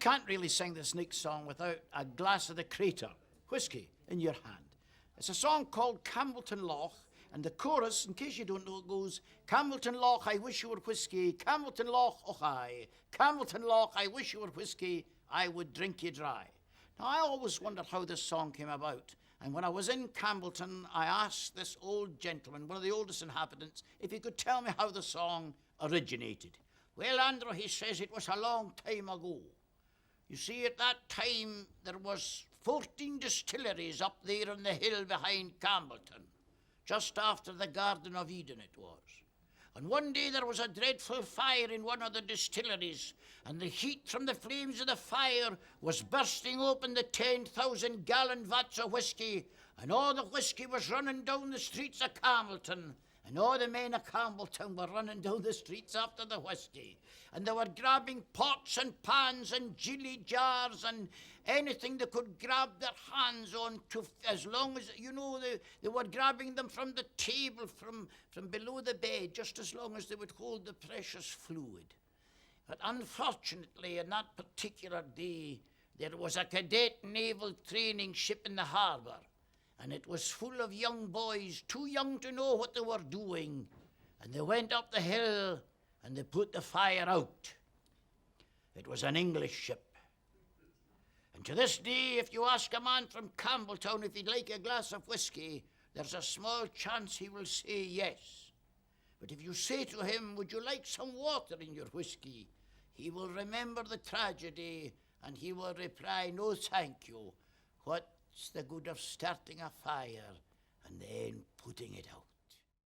Can't really sing this next song without a glass of the crater, whiskey, in your hand. It's a song called Campbeltown Loch, and the chorus, in case you don't know, it goes, Campbeltown Loch, I wish you were whiskey, Campbeltown Loch, oh aye, Campbeltown Loch, I wish you were whiskey, I would drink you dry. Now, I always wondered how this song came about, and when I was in Campbeltown, I asked this old gentleman, one of the oldest inhabitants, if he could tell me how the song originated. Well, Andrew, he says, it was a long time ago. You see, at that time, there was 14 distilleries up there on the hill behind Campbeltown, just after the Garden of Eden it was. And one day there was a dreadful fire in one of the distilleries, and the heat from the flames of the fire was bursting open the 10,000-gallon vats of whiskey, and all the whiskey was running down the streets of Campbeltown. And all the men of Campbeltown were running down the streets after the whiskey. And they were grabbing pots and pans and gilly jars and anything they could grab their hands on, to, as long as, you know, they were grabbing them from the table, from below the bed, just as long as they would hold the precious fluid. But unfortunately, on that particular day, there was a cadet naval training ship in the harbour, and it was full of young boys, too young to know what they were doing. And they went up the hill and they put the fire out. It was an English ship. And to this day, if you ask a man from Campbeltown if he'd like a glass of whiskey, there's a small chance he will say yes. But if you say to him, would you like some water in your whiskey, he will remember the tragedy and he will reply, no thank you. What's the good of starting a fire and then putting it out?